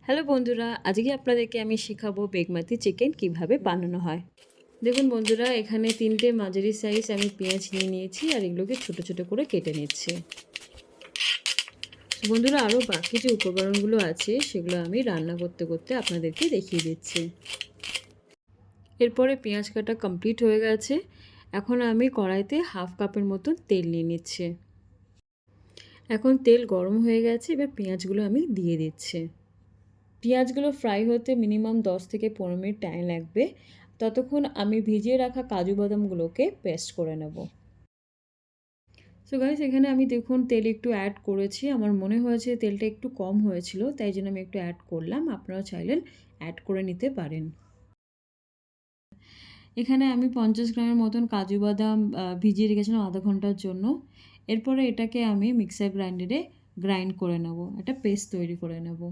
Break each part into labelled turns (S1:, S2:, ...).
S1: Hello বন্ধুরা, আজকে আপনাদেরকে আমি শেখাবো বেগমাতি চিকেন কিভাবে বানানো হয়। দেখুন বন্ধুরা, এখানে 3টে মাঝারি সাইজ আমি পেঁয়াজ নিয়ে নিয়েছি আর এগুলোকে ছোট ছোট করে কেটে নিচ্ছি। বন্ধুরা, আরও বাকি যে উপকরণগুলো আছে সেগুলো আমি রান্না করতে করতে আপনাদেরকে দেখিয়ে দিচ্ছি। এরপরে পেঁয়াজ কাটা কমপ্লিট হয়ে গেছে। এখন আমি কড়াইতে 1/2 কাপের মতন তেল নিয়ে নিচ্ছি। এখন তেল গরম হয়ে গেছে, এবার পেঁয়াজগুলো আমি দিয়ে দিচ্ছি। পেঁয়াজগুলো ফ্রাই হতে মিনিমাম 10 থেকে 15 মিনিট টাইম লাগবে। ততক্ষণ আমি ভিজিয়ে রাখা কাজু বাদামগুলোকে পেস্ট করে নেব। সো গাইস, এখানে আমি দেখুন তেল একটু অ্যাড করেছি। আমার মনে হয়েছে তেলটা একটু কম হয়েছিল, তাই জন্য আমি একটু অ্যাড করলাম। আপনারা চাইলেন অ্যাড করে নিতে পারেন। এখানে আমি 50 গ্রামের মতন কাজু বাদাম ভিজিয়ে রেখেছিলাম আধা ঘন্টার জন্য। এরপরে এটাকে আমি মিক্সার গ্রাইন্ডারে গ্রাইন্ড করে নেব, একটা পেস্ট তৈরি করে নেব।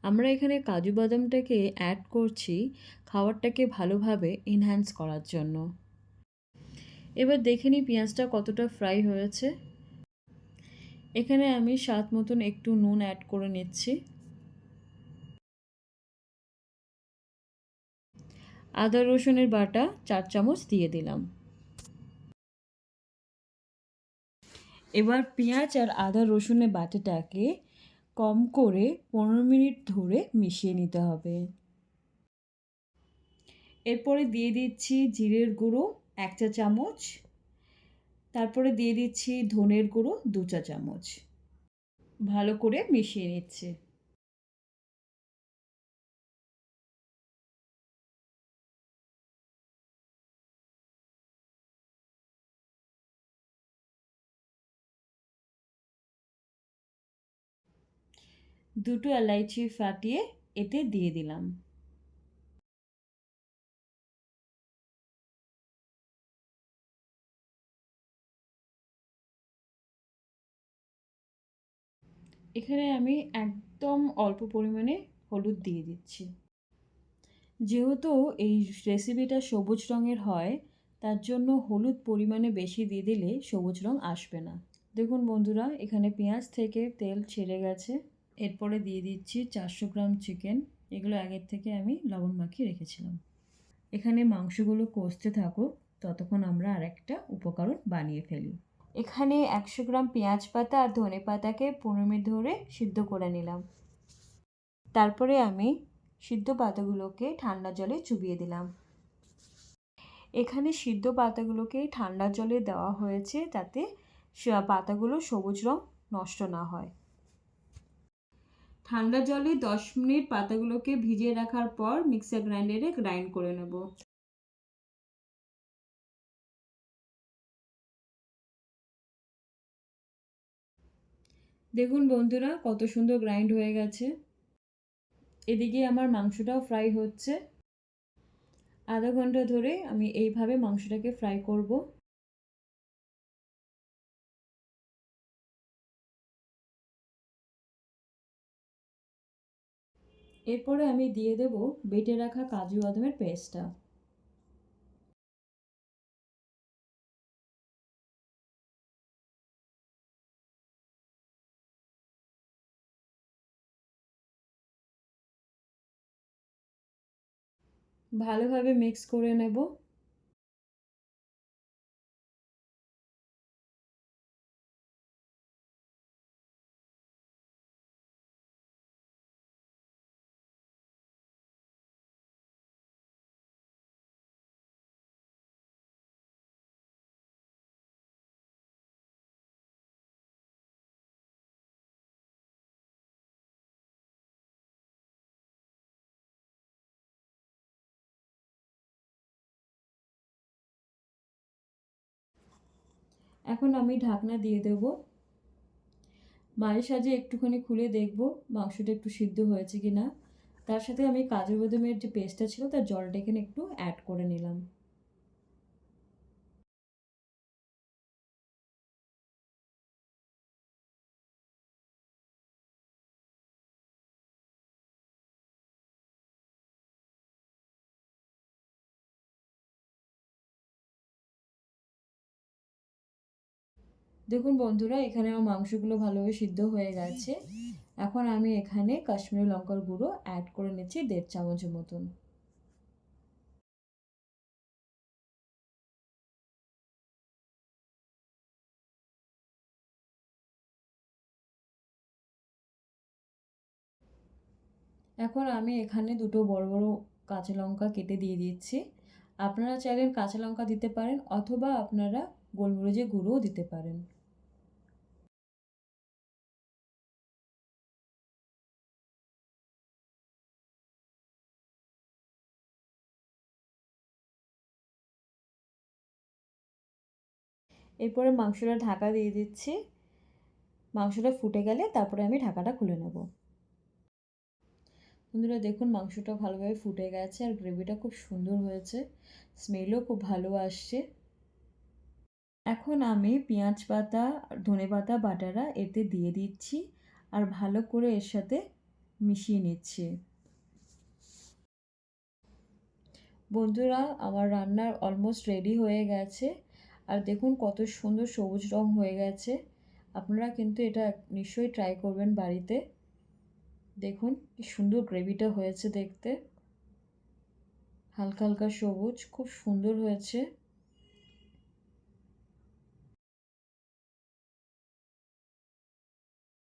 S1: আমরা এখানে কাজু বাদামটাকে অ্যাড করছি খাবারটাকে ভালোভাবে এনহ্যান্স করার জন্য। এবার দেখে নিই পেঁয়াজটা কতটা ফ্রাই হয়েছে। এখানে আমি স্বাদ মতন একটু নুন অ্যাড করে নিচ্ছি। আদা রসুনের বাটা 4 চামচ দিয়ে দিলাম। এবার পেঁয়াজ আর আদা রসুনের বাটাটাকে কম করে 15 মিনিট ধরে মিশিয়ে নিতে হবে। এরপরে দিয়ে দিচ্ছি জিরের গুঁড়ো 1 চা চামচ। তারপরে দিয়ে দিচ্ছি ধনের গুঁড়ো 2 চা চামচ। ভালো করে মিশিয়ে নিচ্ছে। দুটো এলাইচি ফাটিয়ে এতে দিয়ে দিলাম। এখানে আমি একদম অল্প পরিমাণে হলুদ দিয়ে দিচ্ছি। যেহেতু এই রেসিপিটা সবুজ রঙের হয়, তার জন্য হলুদ পরিমাণে বেশি দিয়ে দিলে সবুজ রং আসবে না। দেখুন বন্ধুরা, এখানে পেঁয়াজ থেকে তেল ছেড়ে গেছে। এরপরে দিয়ে দিচ্ছি 400 গ্রাম চিকেন। এগুলো আগের থেকে আমি লবণ মাখিয়ে রেখেছিলাম। এখানে মাংসগুলো কষতে থাকুক, ততক্ষণ আমরা আরেকটা উপকরণ বানিয়ে ফেলি। এখানে 100 গ্রাম পেঁয়াজ পাতা আর ধনে পাতাকে 15 মিনিট ধরে সিদ্ধ করে নিলাম। তারপরে আমি সিদ্ধ পাতাগুলোকে ঠান্ডা জলে চুবিয়ে দিলাম। এখানে সিদ্ধ পাতাগুলোকে ঠান্ডা জলে দেওয়া হয়েছে যাতে পাতাগুলো সবুজ রং নষ্ট না হয়। ঠান্ডা জলে 10 মিনিট পাতাগুলোকে ভিজিয়ে রাখার পর মিক্সার গ্রাইন্ডারে গ্রাইন্ড করে নেব। দেখুন বন্ধুরা, কত সুন্দর গ্রাইন্ড হয়ে গেছে। এদিকে আমার মাংসটাও ফ্রাই হচ্ছে। আধা ঘন্টা ধরে আমি এইভাবে মাংসটাকে ফ্রাই করব। এরপরে আমি দিয়ে দেব বেটে রাখা কাজু বাদামের পেস্টটা। ভালোভাবে মিক্স করে নেব। এখন আমি ঢাকনা দিয়ে দেব। মাঝে সাঝে একটুখানি খুলে দেখব মাংসটা একটু সিদ্ধ হয়েছে কি না। তার সাথে আমি কাজু বাদামের যে পেস্টটা ছিল তার জলটা এখানে একটু অ্যাড করে নিলাম। দেখুন বন্ধুরা, এখানে আমার মাংসগুলো ভালোভাবে সিদ্ধ হয়ে গেছে। এখন আমি এখানে কাশ্মীরি লঙ্কার গুঁড়ো অ্যাড করে নিচ্ছি 1.5 চামচের মতন। এখন আমি এখানে দুটো বড় বড় কাঁচা লঙ্কা কেটে দিয়ে দিচ্ছি। আপনারা চাইলে কাঁচা লঙ্কা দিতে পারেন, অথবা আপনারা গোলমরিচের গুঁড়োও দিতে পারেন। এরপরে মাংসটা ঢাকা দিয়ে দিচ্ছি। মাংসটা ফুটে গেলে তারপরে আমি ঢাকাটা খুলে নেব। বন্ধুরা দেখুন, মাংসটা ভালোভাবে ফুটে গেছে আর গ্রেভিটা খুব সুন্দর হয়েছে, স্মেলও খুব ভালো আসছে। এখন আমি পেঁয়াজ পাতা, ধনেপাতা বাটাটা এতে দিয়ে দিচ্ছি আর ভালো করে এর সাথে মিশিয়ে নিচ্ছি। বন্ধুরা, আমার রান্নার অলমোস্ট রেডি হয়ে গেছে। আর দেখুন কত সুন্দর সবুজ রং হয়ে গেছে। আপনারা কিন্তু এটা নিশ্চয়ই ট্রাই করবেন বাড়িতে। দেখুন কি সুন্দর গ্রেভিটা হয়েছে দেখতে, হালকা হালকা সবুজ, খুব সুন্দর হয়েছে।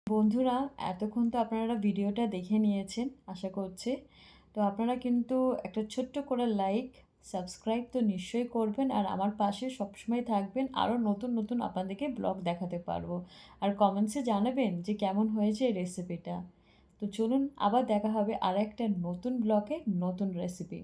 S1: বন্ধুরা, এতক্ষণ তো আপনারা ভিডিওটা দেখে নিয়েছেন আশা করছি। তো আপনারা কিন্তু একটা ছোট্ট করে লাইক, সাবস্ক্রাইব তো নিশ্চয়ই করবেন, আর আমার পাশে সবসময় থাকবেন। আরও নতুন নতুন আপনাদেরকে ব্লগ দেখাতে পারবো। আর কমেন্টসে জানাবেন যে কেমন হয়েছে এই রেসিপিটা। তো চলুন, আবার দেখা হবে আর একটা নতুন ব্লগে নতুন রেসিপি।